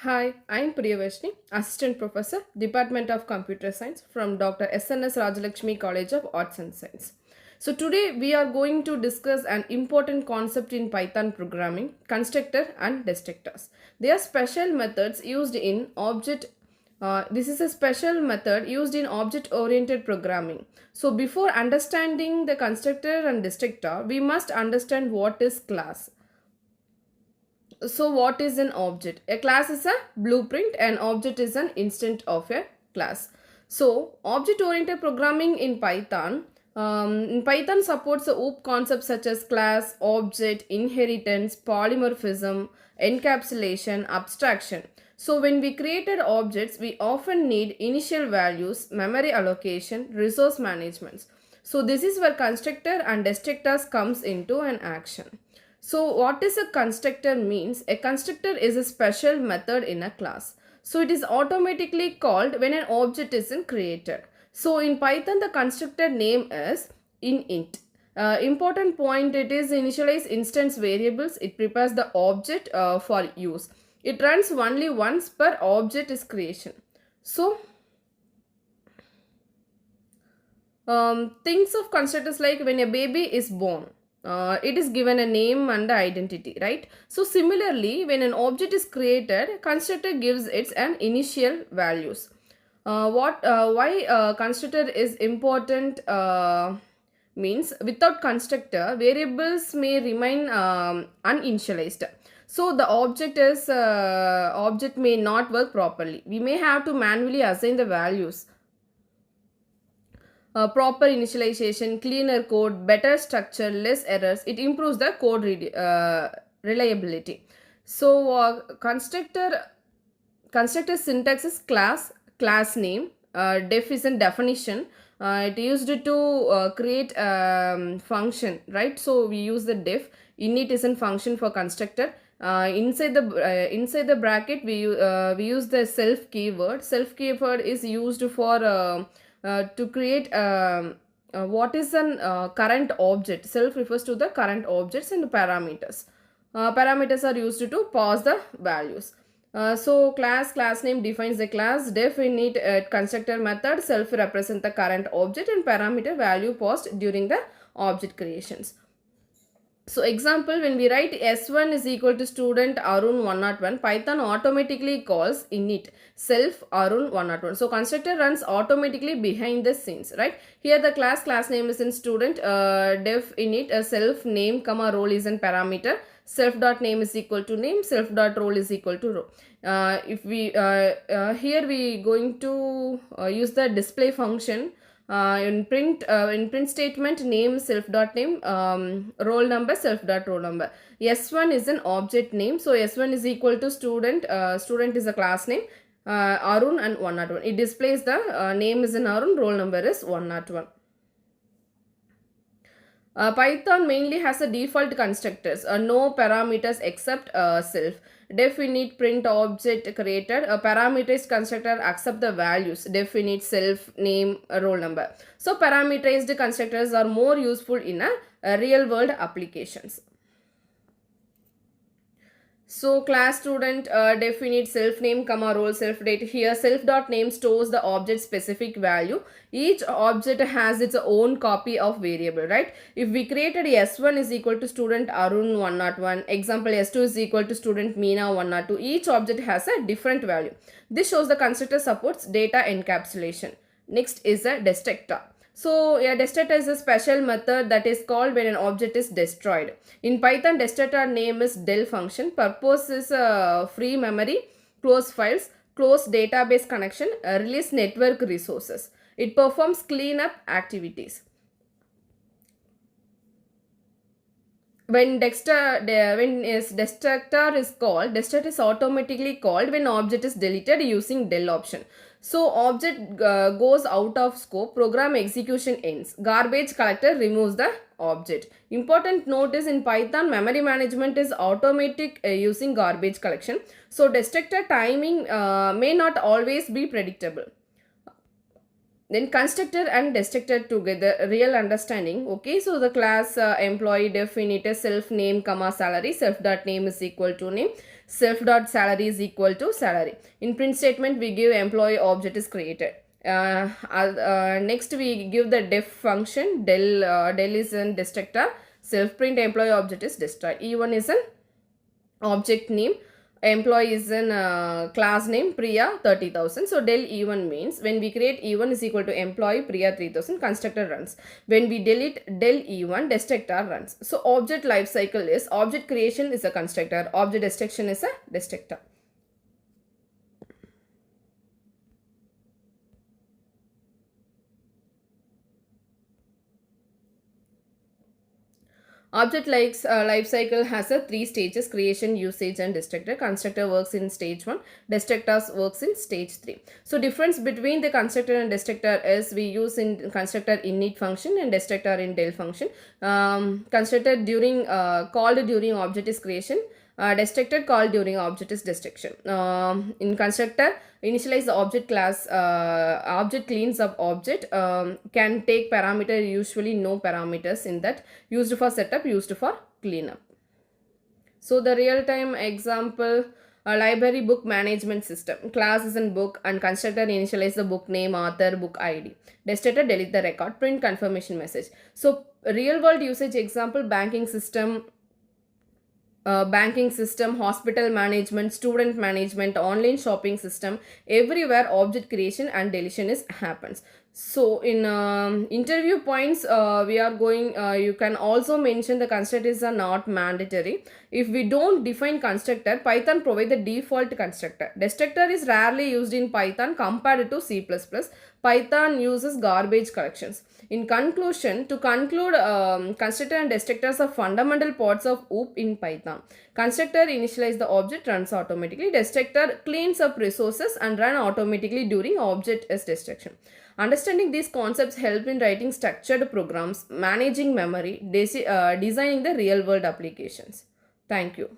Hi, I'm Priyavashni, Assistant Professor, Department of Computer Science from Dr. SNS Rajalakshmi College of Arts and Science. So today we are going to discuss an important concept in Python programming, constructor and destructors. They are special methods used in this is a special method used in object-oriented programming. So before understanding the constructor and destructor, we must understand what is class. So what is an object? A class is a blueprint, an object is an instance of a class. So object oriented programming in Python supports a OOP concepts such as class, object, inheritance, polymorphism, encapsulation, abstraction. So when we created objects, we often need initial values, memory allocation, resource management. So this is where constructor and destructors comes into an action. So what is a constructor means? A constructor is a special method in a class. So it is automatically called when an object isn't created. So in Python the constructor name is init. Important point, it is initialize instance variables. It prepares the object for use. It runs only once per object is creation. So things of constructors like when a baby is born. It is given a name and identity, right? So similarly, when an object is created, constructor gives its an initial values. Why constructor is important means without constructor, variables may remain uninitialized. So the object may not work properly. We may have to manually assign the values. Proper initialization, cleaner code, better structure, less errors. It improves the code reliability. So constructor syntax is class name, def is a definition. It used to create function, right? So we use the def. Init is a function for constructor. Inside the bracket we use the self keyword. Self keyword is used for to create what is an current object. Self refers to the current objects and parameters. Parameters are used to pass the values. So class name defines the class, def init constructor method, self represent the current object and parameter value passed during the object creations. So example, when we write S1 is equal to student Arun 101, Python automatically calls init self Arun 101. So constructor runs automatically behind the scenes, right? Here the class name is in student, def init self name comma role is in parameter, self dot name is equal to name, self dot role is equal to row. If we here we going to use the display function. In print statement, name self dot name, roll number self dot roll number. S1 is an object name, so S1 is equal to student. Student is a class name, Arun and 101. It displays the name is in Arun, roll number is 101. Python mainly has a default constructors, no parameters except self. Def init print object created, a parameterized constructor accept the values, def init self name roll number. So parameterized constructors are more useful in a real world applications. So class student def init self name comma role self date. Here self dot name stores the object specific value. Each object has its own copy of variable, right? If we created S1 is equal to student Arun 101, example S2 is equal to student Meena 102, each object has a different value. This shows the constructor supports data encapsulation. Next is a destructor. So a destructor is a special method that is called when an object is destroyed. In Python, destructor name is del function. Purpose is free memory, close files, close database connection, release network resources. It performs cleanup activities. When destructor is called, destructor is automatically called when object is deleted using del option. So object goes out of scope, program execution ends. Garbage collector removes the object. Important note is in Python, memory management is automatic using garbage collection. So destructor timing may not always be predictable. Then constructor and destructor together, real understanding. Okay, so the class employee def init self name comma salary, self dot name is equal to name, self dot salary is equal to salary. In print statement, we give employee object is created. Next we give the def function. Del is in destructor. Self print employee object is destroyed. E1 is an object name, employee is in class name Priya 30,000. So del E1 means when we create E1 is equal to employee Priya 3000, constructor runs. When we delete del E1, destructor runs. So object life cycle is object creation is a constructor, object destruction is a destructor. Object life cycle has a 3 stages: creation, usage and destructor. Constructor works in stage 1, destructors works in stage 3. So difference between the constructor and destructor is we use in constructor init function and destructor in del function. Constructor during called during object is creation. Destructor called during object is destruction. In constructor, initialize the object class, object cleans up object, can take parameter, usually no parameters in that, used for setup, used for cleanup. So the real-time example, library book management system. Class is in book and constructor initialize the book name, author, book ID. Destructor delete the record, print confirmation message. So real world usage example, banking system, hospital management, student management, online shopping system, everywhere object creation and deletion is happens. So in interview points, we are going, you can also mention the constructors are not mandatory. If we don't define constructor, Python provide the default constructor. Destructor is rarely used in Python compared to C++. Python uses garbage collections. In conclusion, to conclude, constructor and destructors are fundamental parts of OOP in Python. Constructor initialize the object, runs automatically. Destructor cleans up resources and run automatically during object is destruction. Understanding these concepts help in writing structured programs, managing memory, designing the real world applications. Thank you.